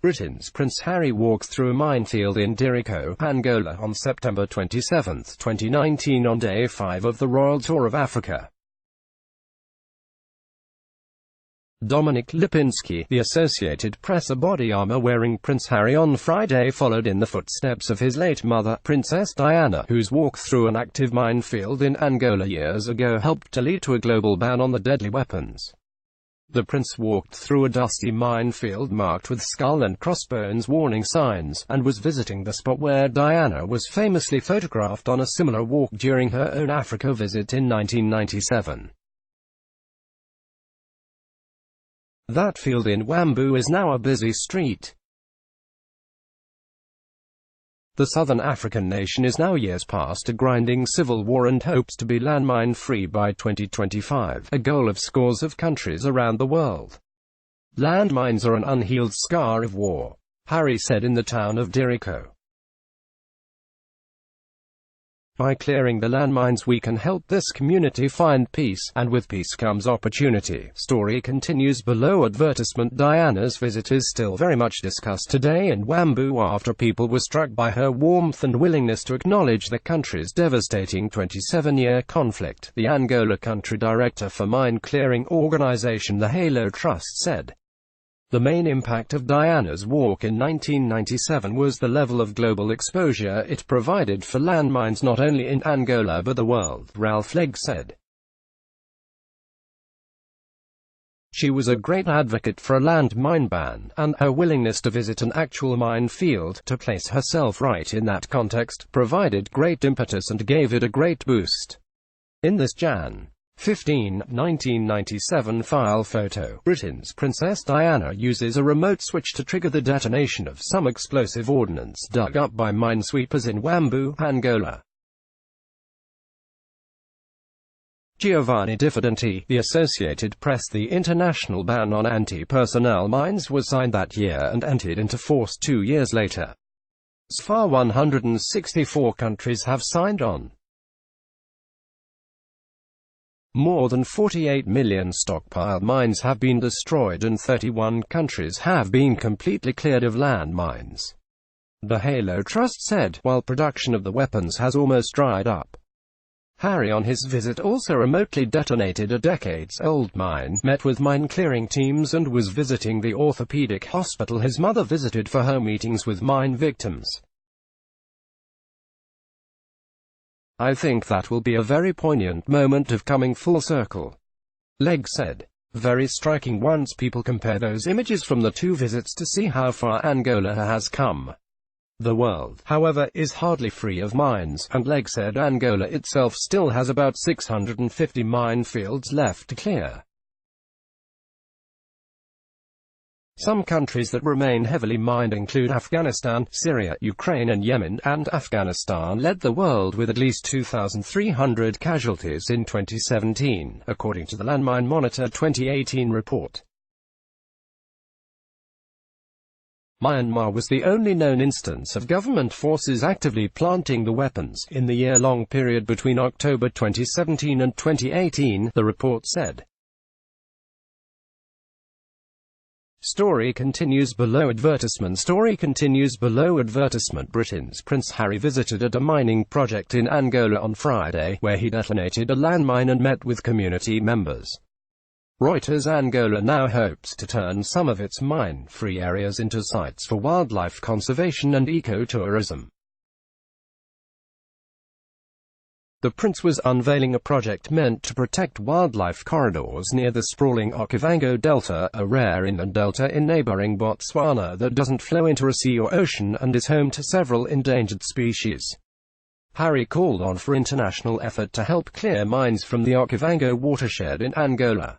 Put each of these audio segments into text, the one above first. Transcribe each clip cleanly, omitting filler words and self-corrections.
Britain's Prince Harry walked through a minefield in Dirico, Angola on September 27, 2019 on Day 5 of the Royal Tour of Africa. Dominic Lipinski, the Associated Press, a body armour-wearing Prince Harry on Friday followed in the footsteps of his late mother, Princess Diana, whose walk through an active minefield in Angola years ago helped to lead to a global ban on the deadly weapons. The prince walked through a dusty minefield marked with skull and crossbones warning signs, and was visiting the spot where Diana was famously photographed on a similar walk during her own Africa visit in 1997. That field in Wambu is now a busy street. The southern African nation is now years past a grinding civil war and hopes to be landmine-free by 2025, a goal of scores of countries around the world. Landmines are an unhealed scar of war, Harry said in the town of Dirico. By clearing the landmines we can help this community find peace, and with peace comes opportunity. Story continues below. Advertisement. Diana's visit is still very much discussed today in Wambu after people were struck by her warmth and willingness to acknowledge the country's devastating 27-year conflict, the Angola country director for mine-clearing organization the Halo Trust said. The main impact of Diana's walk in 1997 was the level of global exposure it provided for landmines not only in Angola but the world, Ralph Legg said. She was a great advocate for a landmine ban, and her willingness to visit an actual minefield, to place herself right in that context, provided great impetus and gave it a great boost. In this Jan. 15, 1997 file photo, Britain's Princess Diana uses a remote switch to trigger the detonation of some explosive ordnance dug up by minesweepers in Wambu, Angola. Giovanni Diffidenti, the Associated Press. The international ban on anti-personnel mines was signed that year and entered into force 2 years later. So far 164 countries have signed on. More than 48 million stockpile mines have been destroyed and 31 countries have been completely cleared of landmines, the Halo Trust said, while production of the weapons has almost dried up. Harry on his visit also remotely detonated a decades-old mine, met with mine-clearing teams and was visiting the orthopedic hospital his mother visited for her meetings with mine victims. I think that will be a very poignant moment of coming full circle, Legg said. Very striking once people compare those images from the two visits to see how far Angola has come. The world, however, is hardly free of mines, and Legg said Angola itself still has about 650 minefields left to clear. Some countries that remain heavily mined include Afghanistan, Syria, Ukraine and Yemen, and Afghanistan led the world with at least 2,300 casualties in 2017, according to the Landmine Monitor 2018 report. Myanmar was the only known instance of government forces actively planting the weapons in the year-long period between October 2017 and 2018, the report said. Story continues below. Advertisement. Story continues below. Advertisement. Britain's Prince Harry visited a demining project in Angola on Friday, where he detonated a landmine and met with community members. Reuters. Angola now hopes to turn some of its mine-free areas into sites for wildlife conservation and ecotourism. The prince was unveiling a project meant to protect wildlife corridors near the sprawling Okavango Delta, a rare inland delta in neighboring Botswana that doesn't flow into a sea or ocean and is home to several endangered species. Harry called on for international effort to help clear mines from the Okavango watershed in Angola.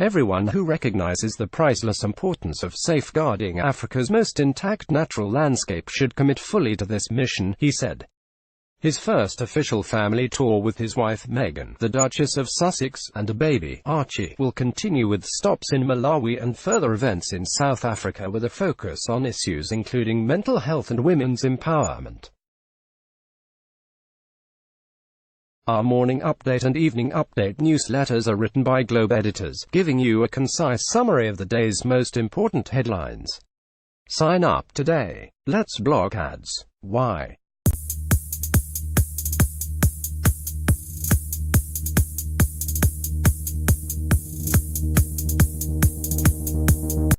Everyone who recognizes the priceless importance of safeguarding Africa's most intact natural landscape should commit fully to this mission, he said. His first official family tour with his wife Meghan, the Duchess of Sussex, and a baby, Archie, will continue with stops in Malawi and further events in South Africa with a focus on issues including mental health and women's empowerment. Our morning update and evening update newsletters are written by Globe editors, giving you a concise summary of the day's most important headlines. Sign up today. Let's block ads. Why?